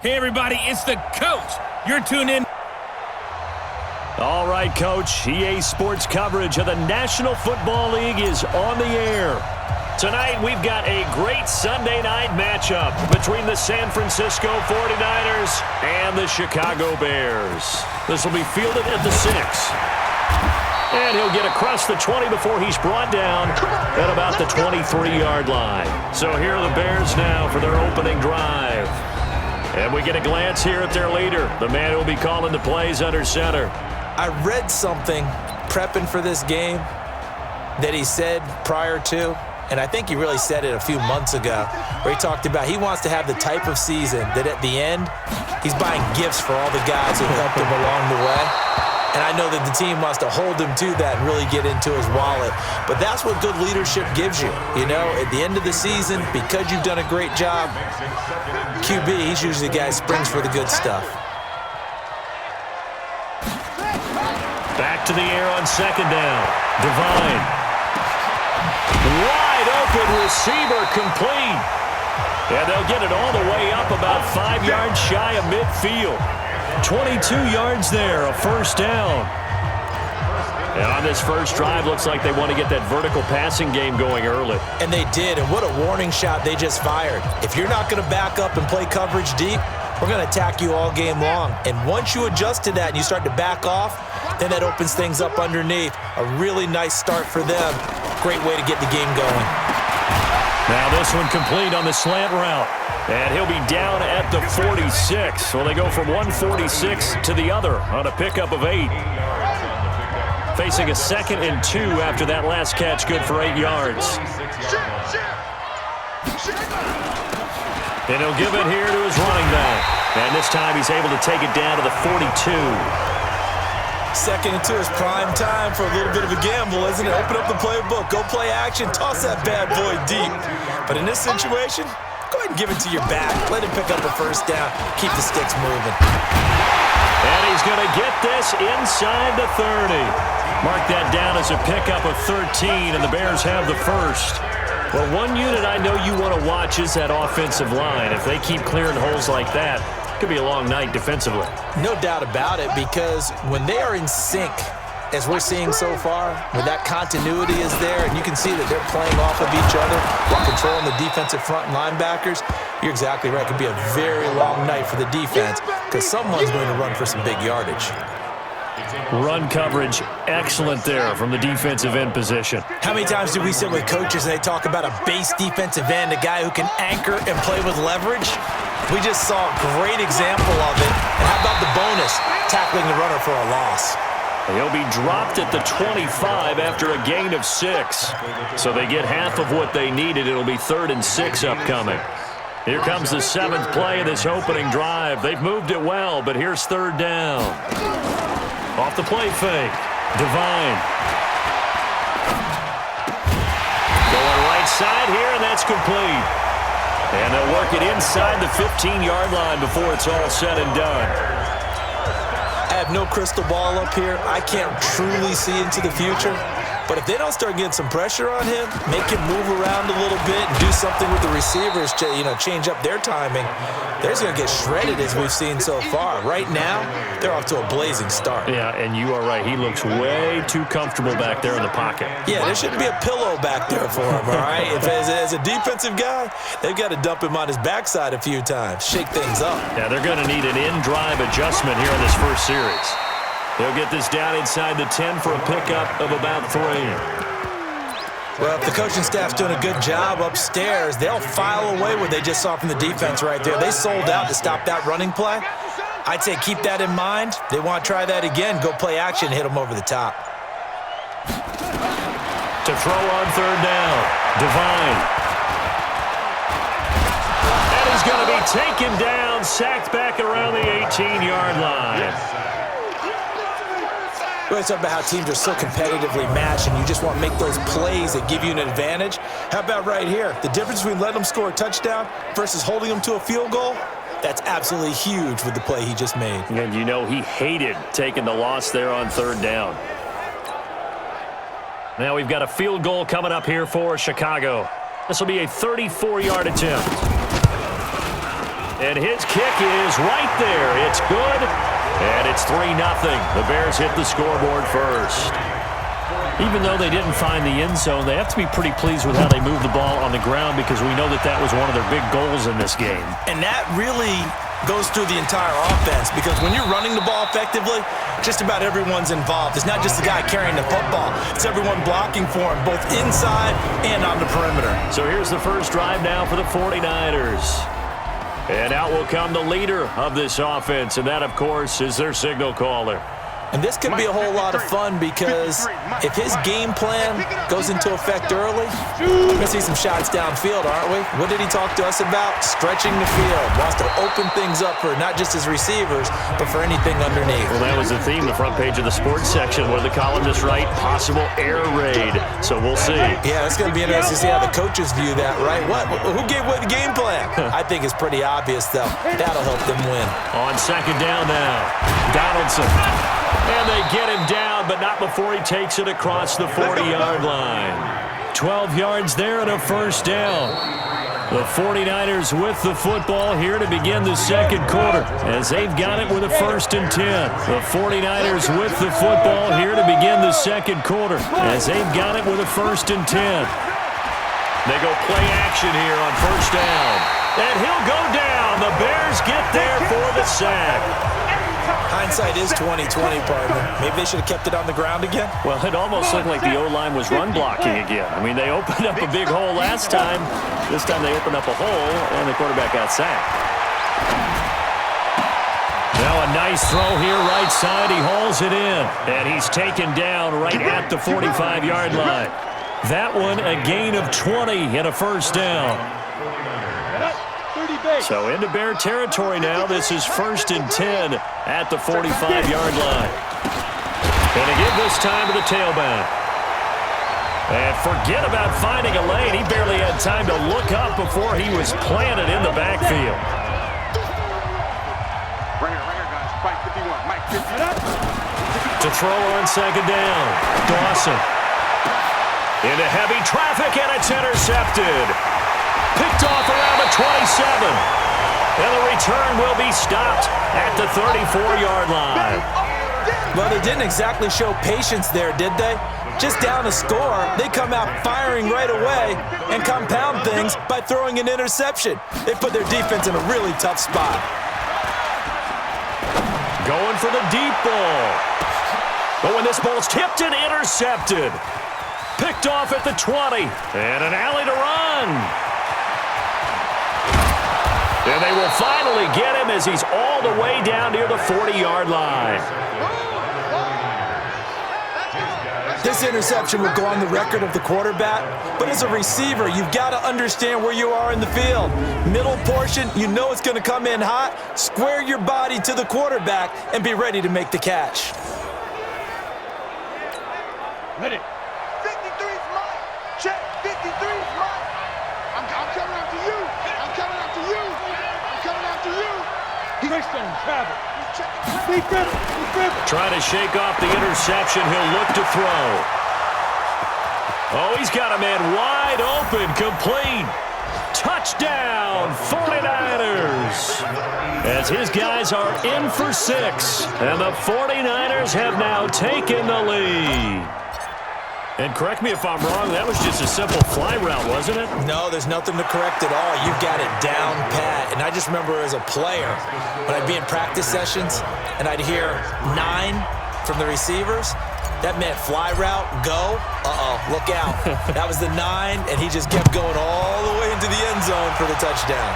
Hey, everybody, it's the coach. You're tuned in. All right, Coach. EA Sports coverage of the National Football League is on the air. Tonight, we've got a great Sunday night matchup between the San Francisco 49ers and the Chicago Bears. This will be fielded at the 6. And he'll get across the 20 before he's brought down at about the 23-yard line. So here are the Bears now for their opening drive. And we get a glance here at their leader, the man who will be calling the plays under center. I read something prepping for this game that he said prior to, and I think he really said it a few months ago, where he talked about he wants to have the type of season that at the end, he's buying gifts for all the guys who helped him along the way. And I know that the team wants to hold him to that and really get into his wallet. But that's what good leadership gives you. You know, at the end of the season, because you've done a great job, QB, he's usually the guy who springs for the good stuff. Back to the air on second down. Devine. Wide open receiver complete. And they'll get it all the way up about 5 yards shy of midfield. 22 yards there, a first down. And on this first drive, looks like they want to get that vertical passing game going early. And they did, and what a warning shot they just fired. If you're not going to back up and play coverage deep, we're going to attack you all game long. And once you adjust to that and you start to back off, then that opens things up underneath. A really nice start for them. Great way to get the game going. Now this one complete on the slant route. And he'll be down at the 46. So they go from 146 to the other on a pickup of 8. Facing a 2nd and 2 after that last catch, good for 8 yards. And he'll give it here to his running back. And this time he's able to take it down to the 42. 2nd and 2 is prime time for a little bit of a gamble, isn't it? Open up the playbook, go play action, toss that bad boy deep. But in this situation, go ahead and give it to your back. Let him pick up a first down. Keep the sticks moving. And he's going to get this inside the 30. Mark that down as a pickup of 13, and the Bears have the first. Well, one unit I know you want to watch is that offensive line. If they keep clearing holes like that, it could be a long night defensively. No doubt about it, because when they are in sync, as we're seeing so far, when that continuity is there and you can see that they're playing off of each other while controlling the defensive front and linebackers, you're exactly right. It could be a very long night for the defense because someone's going to run for some big yardage. Run coverage, excellent there from the defensive end position. How many times do we sit with coaches and they talk about a base defensive end, a guy who can anchor and play with leverage? We just saw a great example of it. And how about the bonus, tackling the runner for a loss? He'll be dropped at the 25 after a gain of 6. So they get half of what they needed. It'll be 3rd and 6 upcoming. Here comes the 7th play of this opening drive. They've moved it well, but here's 3rd down. Off the play fake. Devine. Going right side here, and that's complete. And they'll work it inside the 15-yard line before it's all said and done. I have no crystal ball up here. I can't truly see into the future. But if they don't start getting some pressure on him, make him move around a little bit and do something with the receivers to, change up their timing, they're going to get shredded as we've seen so far. Right now, they're off to a blazing start. Yeah, and you are right. He looks way too comfortable back there in the pocket. Yeah, there shouldn't be a pillow back there for him, all right? If as a defensive guy, they've got to dump him on his backside a few times, shake things up. Yeah, they're going to need an in-drive adjustment here in this first series. They'll get this down inside the 10 for a pickup of about 3. Well, if the coaching staff's doing a good job upstairs, they'll file away what they just saw from the defense right there. They sold out to stop that running play. I'd say keep that in mind. They want to try that again. Go play action, hit them over the top. To throw on 3rd down, Devine. And he's going to be taken down, sacked back around the 18-yard line. We always talk about how teams are so competitively matched and you just want to make those plays that give you an advantage. How about right here? The difference between letting them score a touchdown versus holding them to a field goal, that's absolutely huge with the play he just made. And he hated taking the loss there on 3rd down. Now we've got a field goal coming up here for Chicago. This will be a 34-yard attempt. And his kick is right there. It's good, and it's 3-0. The Bears hit the scoreboard first. Even though they didn't find the end zone, they have to be pretty pleased with how they moved the ball on the ground because we know that that was one of their big goals in this game. And that really goes through the entire offense because when you're running the ball effectively, just about everyone's involved. It's not just the guy carrying the football. It's everyone blocking for him, both inside and on the perimeter. So here's the first drive now for the 49ers. And out will come the leader of this offense, and that, of course, is their signal caller. And this could be a whole lot of fun because if his game plan goes into effect early, we're going to see some shots downfield, aren't we? What did he talk to us about? Stretching the field. Wants to open things up for not just his receivers, but for anything underneath. Well, that was the theme, the front page of the sports section, where the columnists write possible air raid. So we'll see. Yeah, it's going to be interesting to see how the coaches view that, right? Who gave away the game plan? I think it's pretty obvious, though. That'll help them win. On second down now, Donaldson. And they get him down, but not before he takes it across the 40-yard line. 12 yards there and a first down. The 49ers with the football here to begin the second quarter as they've got it with a 1st and 10. The 49ers with the football here to begin the second quarter as they've got it with a 1st and 10. They go play action here on first down. And he'll go down. The Bears get there for the sack. Hindsight is 20/20, partner. Maybe they should have kept it on the ground again. Well, it almost looked like the O-line was run blocking again. I mean, they opened up a big hole last time. This time they opened up a hole, and the quarterback got sacked. Now a nice throw here right side. He hauls it in, and he's taken down right at the 45-yard line. That one a gain of 20 and a first down. So into Bear territory now. This is 1st and 10 at the 45-yard line. And again this time to the tailback. And forget about finding a lane. He barely had time to look up before he was planted in the backfield. To throw on second down. Dawson. Into heavy traffic, and it's intercepted. Picked off around the 27. And the return will be stopped at the 34-yard line. Well, they didn't exactly show patience there, did they? Just down a score, they come out firing right away and compound things by throwing an interception. They put their defense in a really tough spot. Going for the deep ball. But when this ball's tipped and intercepted. Picked off at the 20. And an alley to run. And they will finally get him as he's all the way down near the 40-yard line. This interception will go on the record of the quarterback, but as a receiver, you've got to understand where you are in the field. Middle portion, you know it's going to come in hot. Square your body to the quarterback and be ready to make the catch. Ready. 53's mine. Check. 53's mine. I'm coming after you. I'm coming after you. I'm coming after you. He's on travel. Be better. Trying to shake off the interception. He'll look to throw. Oh, he's got a man wide open. Complete. Touchdown, 49ers. As his guys are in for 6. And the 49ers have now taken the lead. And correct me if I'm wrong, that was just a simple fly route, wasn't it? No, there's nothing to correct at all. You've got it down pat. And I just remember as a player, when I'd be in practice sessions and I'd hear 9 from the receivers, that meant fly route, go. Look out. That was the 9, and he just kept going all the way into the end zone for the touchdown.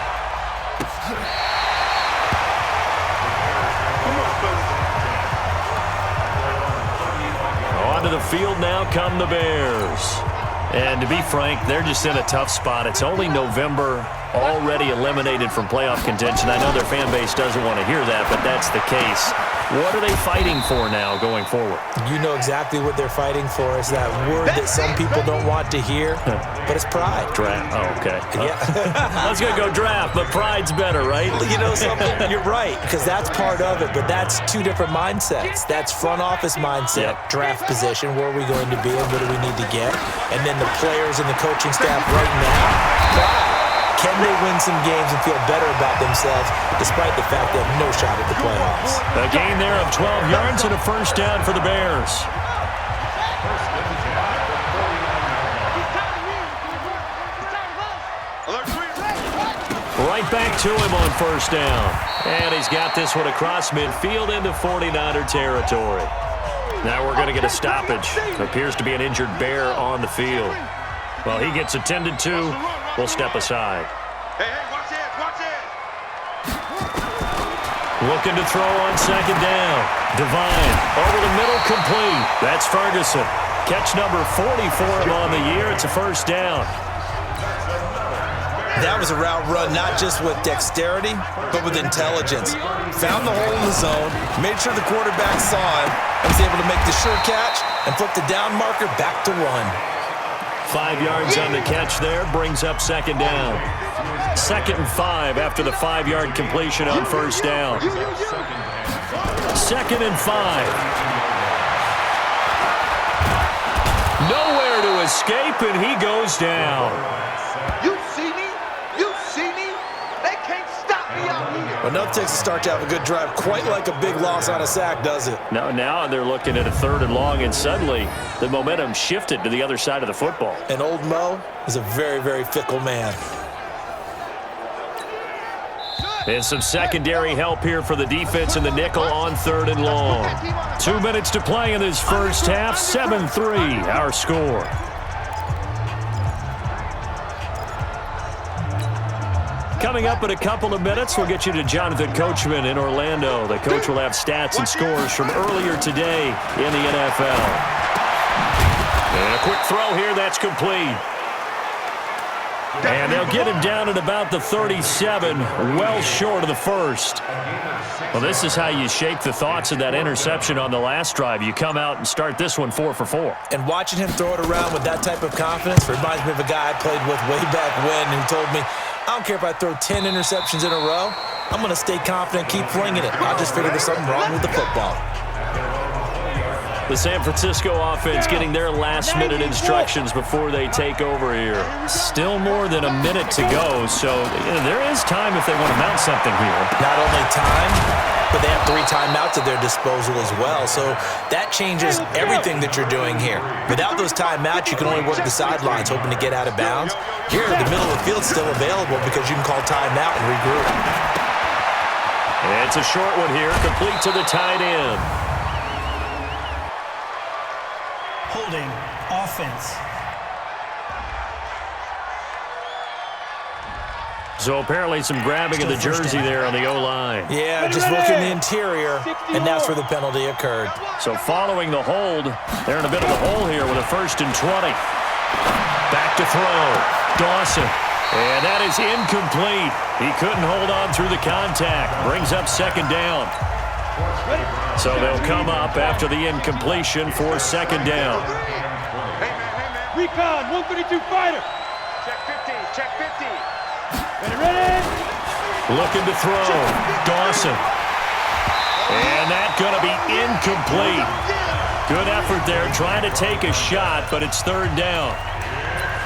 Onto the field now come the Bears. And to be frank, they're just in a tough spot. It's only November, already eliminated from playoff contention. I know their fan base doesn't want to hear that, but that's the case. What are they fighting for now going forward? You know exactly what they're fighting for. Is that word that some people don't want to hear, but it's pride. Draft. Oh, okay. Yeah. I was going to go draft, but pride's better, right? You know something? You're right, because that's part of it, but that's two different mindsets. That's front office mindset, draft position, where are we going to be and what do we need to get? And then the players and the coaching staff right now, pride. Can they win some games and feel better about themselves despite the fact they have no shot at the playoffs? A gain there of 12 yards and a first down for the Bears. Right back to him on first down. And he's got this one across midfield into 49er territory. Now we're going to get a stoppage. Appears to be an injured Bear on the field. Well, he gets attended to. We'll step aside. Hey, watch it, watch it. Looking to throw on second down. Devine over the middle, complete. That's Ferguson. Catch number 40 for him on the year. It's a first down. That was a route run not just with dexterity, but with intelligence. Found the hole in the zone, made sure the quarterback saw him, and was able to make the sure catch and flip the down marker back to run. 5 yards on the catch there, brings up second down. 2nd and 5 after the 5-yard completion on first down. 2nd and 5. Nowhere to escape, and he goes down. You see me? You see me? They can't stop me out here. But enough takes to start to have a good drive, quite like a big loss on a sack, does it? Now they're looking at a 3rd and long, and suddenly the momentum shifted to the other side of the football. And old Mo is a very, very fickle man. And some secondary help here for the defense in the nickel on 3rd and long. 2 minutes to play in this first half. 7-3 our score. Coming up in a couple of minutes, we'll get you to Jonathan Coachman in Orlando. The coach will have stats and scores from earlier today in the NFL. And a quick throw here, that's complete. And they'll get him down at about the 37, well short of the first. Well, this is how you shake the thoughts of that interception on the last drive. You come out and start this one 4 for 4. And watching him throw it around with that type of confidence reminds me of a guy I played with way back when who told me, I don't care if I throw 10 interceptions in a row. I'm going to stay confident, keep flinging it. I just figured there's something wrong with the football. The San Francisco offense getting their last-minute instructions before they take over here. Still more than a minute to go, so there is time if they want to mount something here. Not only time, but they have 3 timeouts at their disposal as well, so that changes everything that you're doing here. Without those timeouts, you can only work the sidelines, hoping to get out of bounds. Here, the middle of the field's still available because you can call timeout and regroup. And it's a short one here, complete to the tight end. Holding offense. So apparently some grabbing of the jersey there on the O-line. Yeah, just looking the interior, and that's where the penalty occurred. So following the hold, they're in a bit of a hole here with a 1st and 20. Back to throw. Dawson. And that is incomplete. He couldn't hold on through the contact. Brings up second down. So they'll come up after the incompletion for second down. Recon, 132 fighter. Check 50, check 50. Ready? Looking to throw. Dawson. And that's going to be incomplete. Good effort there, trying to take a shot, but it's 3rd down.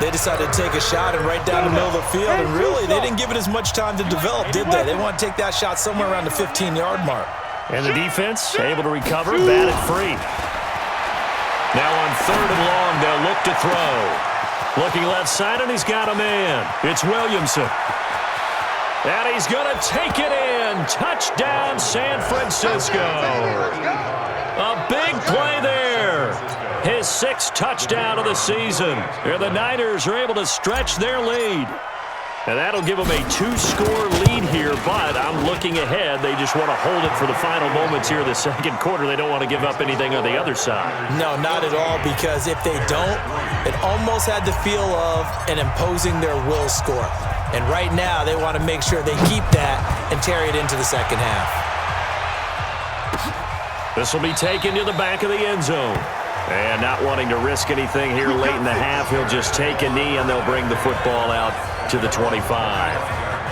They decided to take a shot and right down the middle of the field, and really, they didn't give it as much time to develop, did they? They want to take that shot somewhere around the 15-yard mark. And the defense able to recover, batted free. Now on 3rd and long, they'll look to throw. Looking left side, and he's got a man. It's Williamson. And he's going to take it in. Touchdown, San Francisco. A big play there. His 6th touchdown of the season. And the Niners are able to stretch their lead. And that'll give them a 2-score lead here, but I'm looking ahead. They just want to hold it for the final moments here in the second quarter. They don't want to give up anything on the other side. No, not at all, because if they don't, it almost had the feel of an imposing their will score. And right now, they want to make sure they keep that and carry it into the second half. This will be taken to the back of the end zone. And not wanting to risk anything here late in the half, he'll just take a knee, and they'll bring the football out to the 25.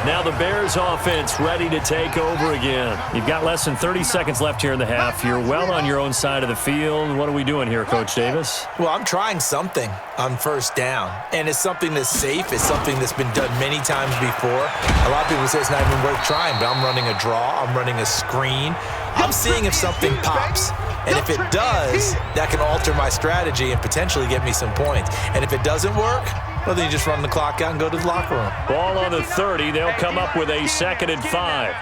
Now the Bears offense ready to take over again. You've got less than 30 seconds left here in the half. You're well on your own side of the field. What are we doing here, Coach Davis? Well, I'm trying something on first down, and it's something that's safe. It's something that's been done many times before. A lot of people say it's not even worth trying, but I'm running a draw. I'm running a screen. I'm seeing if something pops. And if it does, that can alter my strategy and potentially get me some points. And if it doesn't work, well, then you just run the clock out and go to the locker room. Ball on the 30. They'll come up with a 2nd and 5.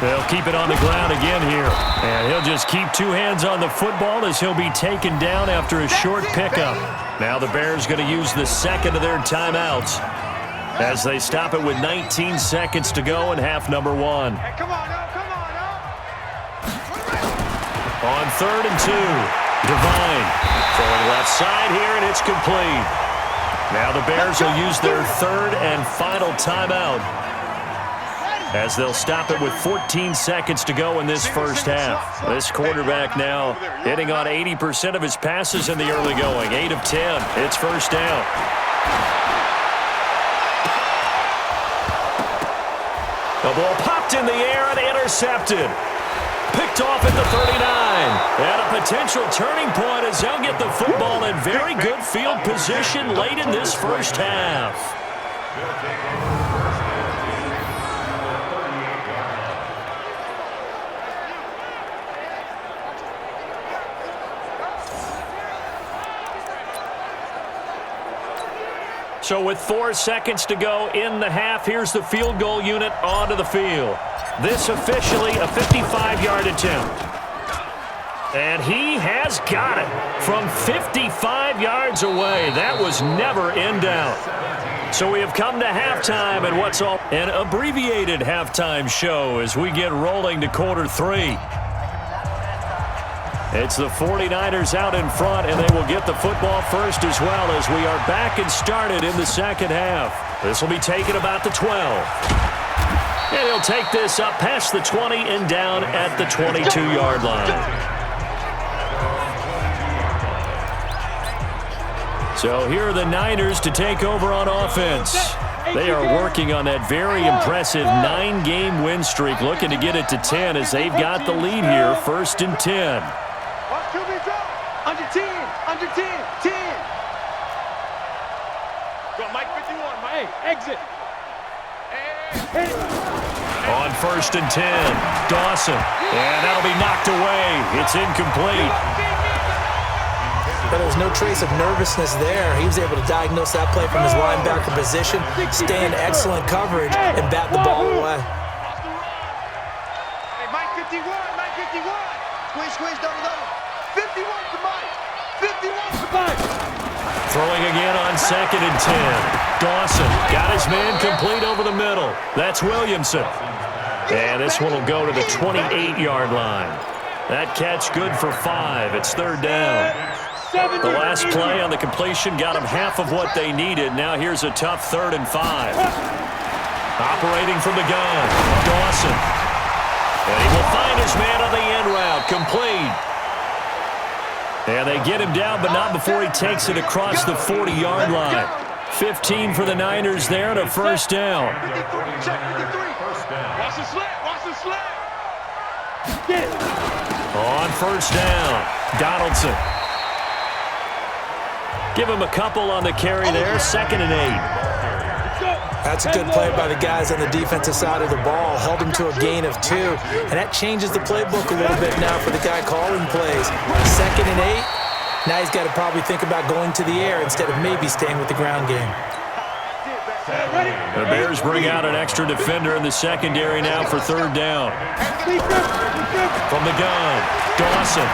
They'll keep it on the ground again here. And he'll just keep 2 hands on the football as he'll be taken down after a short pickup. Now the Bears going to use the 2nd of their timeouts as they stop it with 19 seconds to go in half number 1. Hey, come on, now, come on, now. On 3rd and 2, Devine throwing left side here, and it's complete. Now the Bears will use their 3rd and final timeout as they'll stop it with 14 seconds to go in this first half. This quarterback now hitting on 80% of his passes in the early going. 8 of 10. It's first down. The ball popped in the air and intercepted. Picked off at the 39. And a potential turning point as they'll get the football in very good field position late in this first half. So with 4 seconds to go in the half, here's the field goal unit onto the field. This officially a 55-yard attempt. And he has got it from 55 yards away. That was never in doubt. So we have come to halftime and what's all an abbreviated halftime show as we get rolling to quarter 3. It's the 49ers out in front, and they will get the football first as well as we are back and started in the second half. This will be taken about the 12. And he'll take this up past the 20 and down at the 22-yard line. So here are the Niners to take over on offense. They are working on that very impressive 9-game win streak, looking to get it to 10 as they've got the lead here, 1st and 10. Under 10, under 10, 10. Go, Mike 51, Mike. Hey, exit. On 1st and 10, Dawson. And that'll be knocked away. It's incomplete. But there was no trace of nervousness there. He was able to diagnose that play from his linebacker position, stay in excellent coverage, and bat the ball away. Hey, Mike 51, Mike 51. Squeeze, squeeze, double, double. 51 to Mike. 51 to Mike. Throwing again on 2nd and 10. Dawson got his man complete over the middle. That's Williamson. And this one will go to the 28-yard line. That catch good for 5. It's 3rd down. The last play on the completion got them half of what they needed. Now here's a tough 3rd and 5. Operating from the gun, Dawson. And he will find his man on the end route, complete. And they get him down, but not before he takes it across the 40-yard line. 15 for the Niners there and a first down. 53, check 53. Watch the slip, watch the slip. Get it. On first down, Donaldson. Give him a couple on the carry there, 2nd and 8. That's a good play by the guys on the defensive side of the ball. Held him to a gain of 2. And that changes the playbook a little bit now for the guy calling plays. 2nd and 8. Now he's got to probably think about going to the air instead of maybe staying with the ground game. The Bears bring out an extra defender in the secondary now for 3rd down. From the gun, Dawson.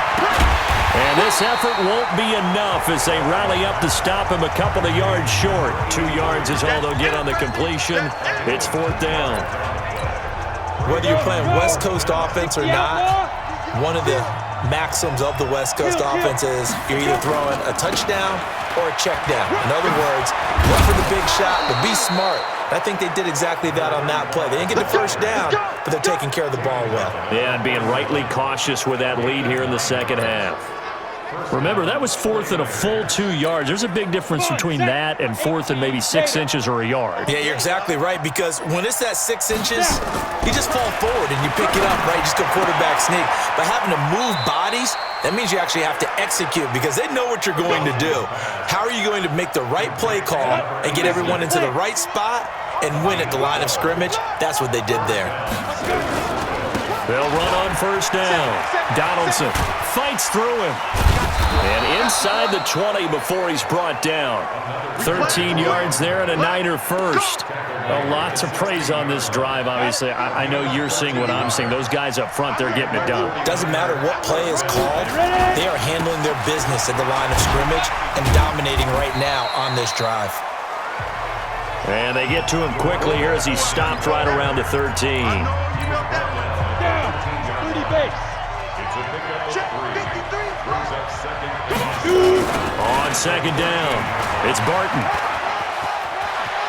And this effort won't be enough as they rally up to stop him a couple of yards short. 2 yards is all they'll get on the completion. It's 4th down. Whether you're playing West Coast offense or not, one of the maxims of the West Coast offense is you're either throwing a touchdown or a check down. In other words, look for the big shot, but be smart. I think they did exactly that on that play. They didn't get the first down, but they're taking care of the ball well. Yeah, and being rightly cautious with that lead here in the second half. Remember, that was 4th and a full 2 yards. There's a big difference between that and 4th and maybe 6 inches or a yard. Yeah, you're exactly right, because when it's that 6 inches, you just fall forward and you pick it up, right? You just go quarterback sneak. But having to move bodies, that means you actually have to execute because they know what you're going to do. How are you going to make the right play call and get everyone into the right spot and win at the line of scrimmage? That's what they did there. They'll run on first down. Donaldson fights through him. And inside the 20 before he's brought down. 13 yards there and a Niner first. A lot to praise on this drive, obviously. I know you're seeing what I'm seeing. Those guys up front, they're getting it done. Doesn't matter what play is called. They are handling their business at the line of scrimmage and dominating right now on this drive. And they get to him quickly here as he stopped right around the 13. On second down, it's Barton.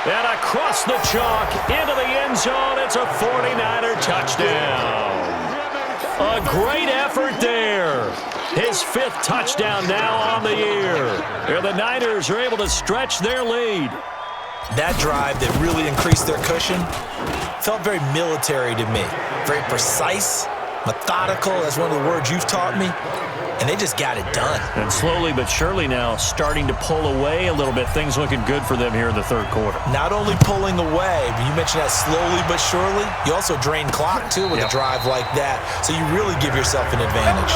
And across the chalk, into the end zone, it's a 49er touchdown. A great effort there. His 5th touchdown now on the year. Here the Niners are able to stretch their lead. That drive that really increased their cushion felt very military to me. Very precise, methodical. That's one of the words you've taught me. And they just got it done. And slowly but surely now starting to pull away a little bit. Things looking good for them here in the 3rd quarter. Not only pulling away, but you mentioned that slowly but surely. You also drain clock, too, with a drive like that. So you really give yourself an advantage.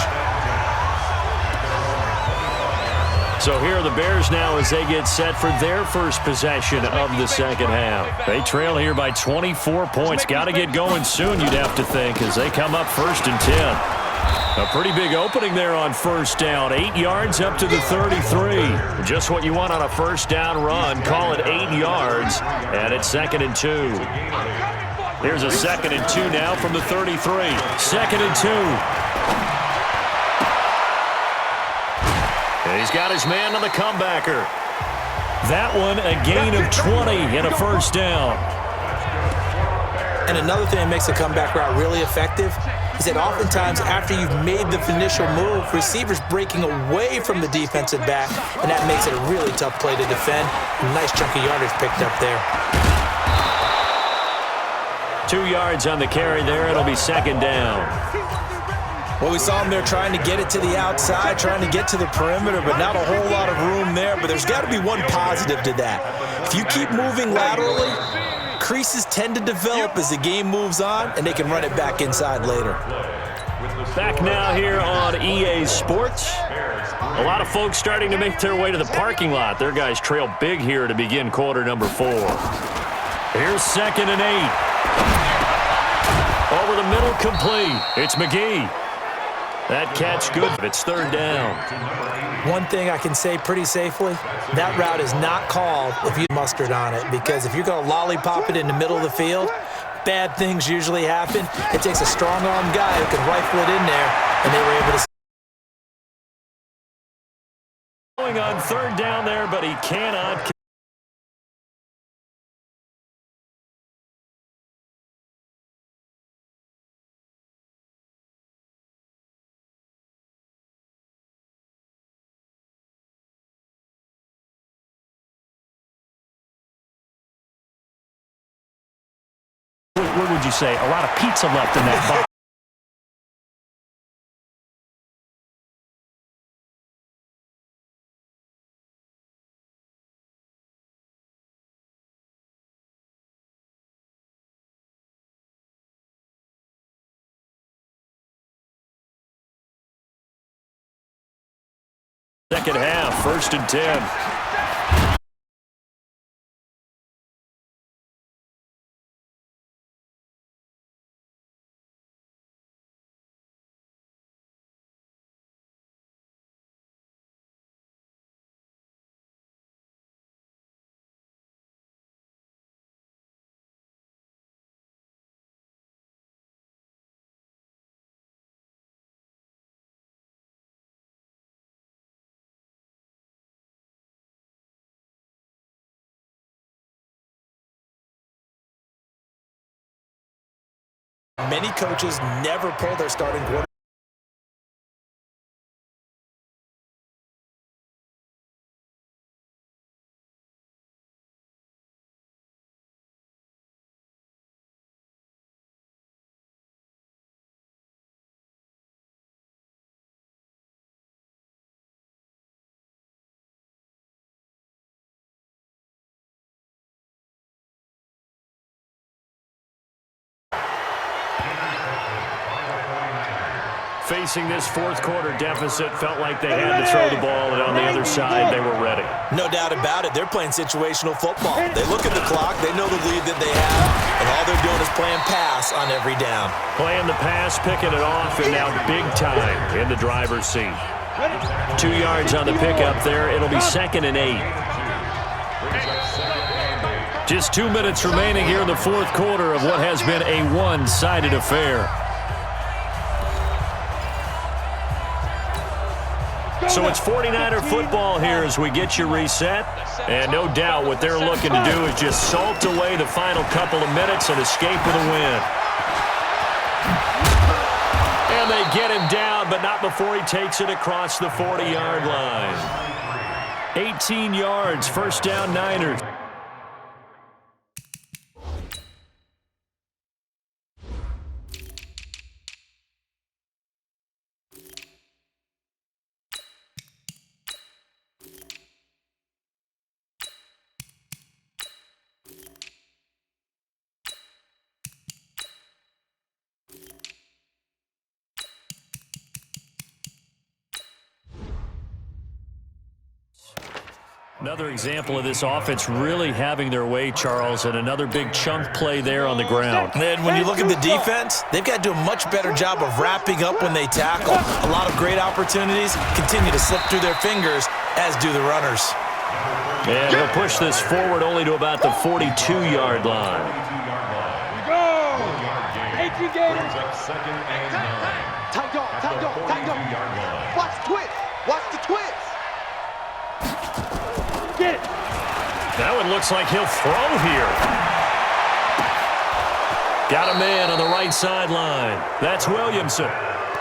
So here are the Bears now as they get set for their first possession of the second half. They trail here by 24 points. Got to get going soon, you'd have to think, as they come up 1st and 10. A pretty big opening there on first down. 8 yards up to the 33. Just what you want on a first down run. Call it 8 yards, and it's 2nd and 2. Here's a 2nd and 2 now from the 33. 2nd and 2. And he's got his man on the comebacker. That one a gain of 20 and a first down. And another thing that makes a comeback route really effective is that oftentimes after you've made the initial move, receivers breaking away from the defensive back, and that makes it a really tough play to defend. A nice chunk of yardage picked up there. 2 yards on the carry there. It'll be 2nd down. Well, we saw him there trying to get it to the outside, trying to get to the perimeter, but not a whole lot of room there. But there's got to be one positive to that. If you keep moving laterally, creases tend to develop as the game moves on, and they can run it back inside later. Back now here on EA Sports. A lot of folks starting to make their way to the parking lot. Their guys trail big here to begin quarter number 4. Here's 2nd and 8. Over the middle, complete. It's McGee. That catch good. It's 3rd down. One thing I can say pretty safely, that route is not called if you mustard on it, because if you're going to lollipop it in the middle of the field, bad things usually happen. It takes a strong-armed guy who can rifle it in there, and they were able to. Going on 3rd down there, but he cannot. What would you say? A lot of pizza left in that box. Second half, 1st and 10. Many coaches never pull their starting quarterback. facing this fourth quarter deficit, felt like they had to throw the ball, and on the other side, they were ready. No doubt about it. They're playing situational football. They look at the clock. They know the lead that they have, and all they're doing is playing pass on every down. Playing the pass, picking it off, and now big time in the driver's seat. 2 yards on the pickup there. It'll be 2nd and 8. Just 2 minutes remaining here in the fourth quarter of what has been a one-sided affair. So it's 49er football here as we get you reset. And no doubt what they're looking to do is just salt away the final couple of minutes and escape with a win. And they get him down, but not before he takes it across the 40-yard line. 18 yards, first down Niners. Another example of this offense really having their way, Charles, and another big chunk play there on the ground. And when you look at the defense, they've got to do a much better job of wrapping up when they tackle. A lot of great opportunities continue to slip through their fingers, as do the runners. And they'll push this forward only to about the 42-yard line. Go! 18 Gators. Tight dog, tight dog, tight dog. Watch the twist. Watch the twist. Get it. That one looks like he'll throw here. Got a man on the right sideline. That's Williamson.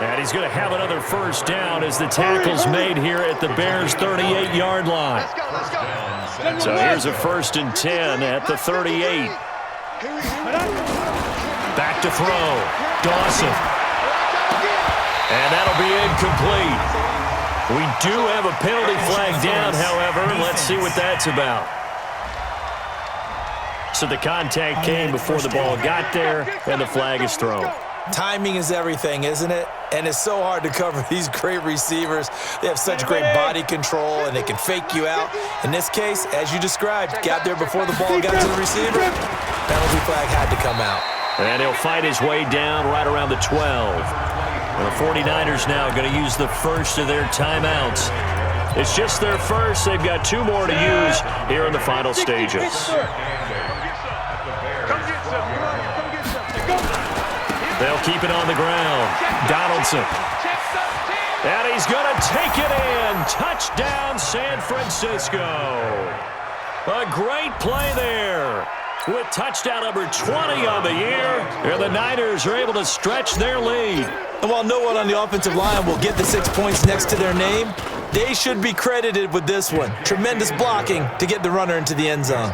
And he's going to have another first down as the tackle's made here at the Bears' 38-yard line. Let's go. So here's a 1st and 10 at the 38. Back to throw. Dawson. And that'll be incomplete. We do have a penalty flag down, however. Let's see what that's about. So the contact came before the ball got there, and the flag is thrown. Timing is everything, isn't it? And it's so hard to cover these great receivers. They have such great body control, and they can fake you out. In this case, as you described, got there before the ball got to the receiver. Penalty flag had to come out. And he'll fight his way down right around the 12. And the 49ers now going to use the first of their timeouts. It's just their first. They've got 2 more to use here in the final stages. They'll keep it on the ground. Donaldson. And he's going to take it in. Touchdown, San Francisco. A great play there. With touchdown number 20 on the year, and the Niners are able to stretch their lead. And while no one on the offensive line will get the 6 points next to their name, they should be credited with this one. Tremendous blocking to get the runner into the end zone.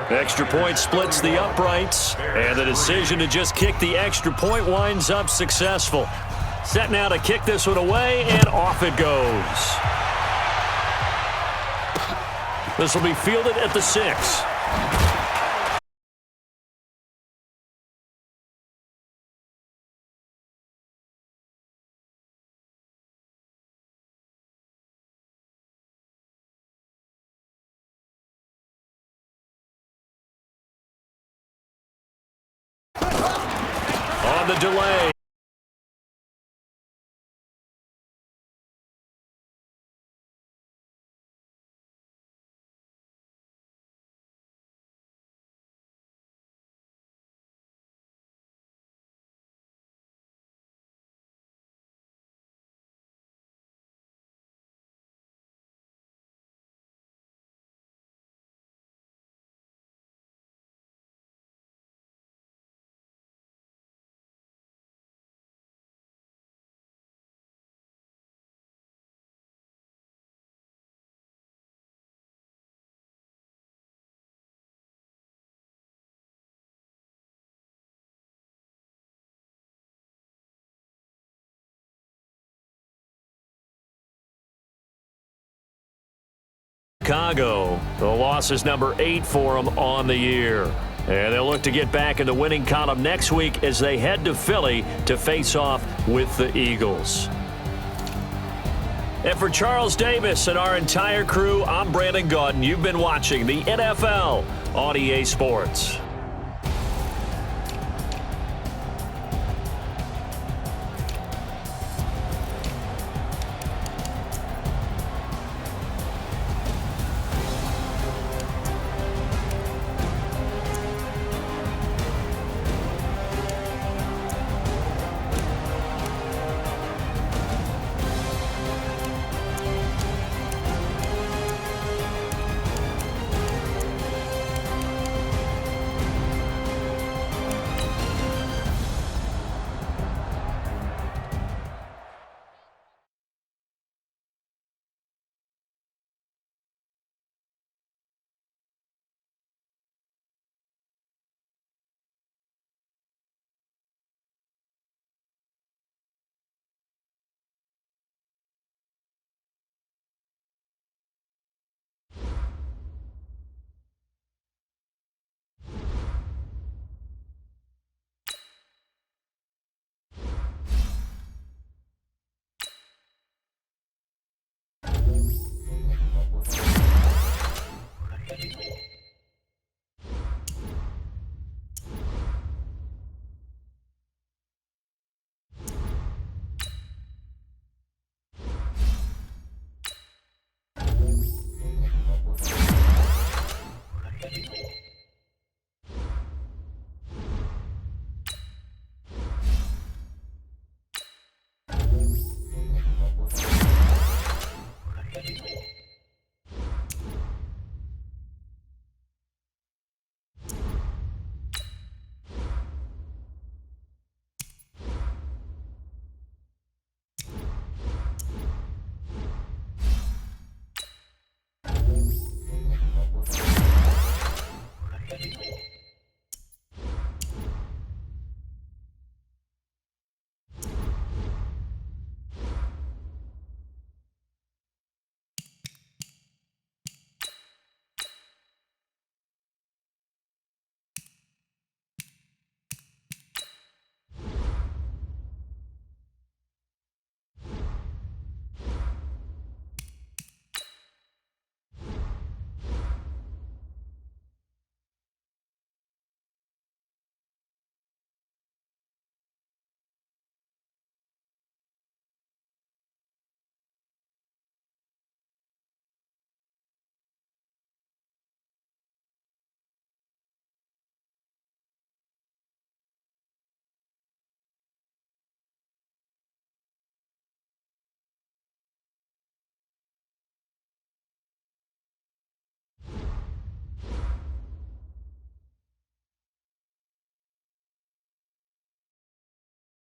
Extra point splits the uprights, and the decision to just kick the extra point winds up successful. Set now to kick this one away, and off it goes. This will be fielded at the 6. On the delay. Chicago. The loss is number 8 for them on the year. And they'll look to get back in the winning column next week as they head to Philly to face off with the Eagles. And for Charles Davis and our entire crew, I'm Brandon Gaudin. You've been watching the NFL on EA Sports.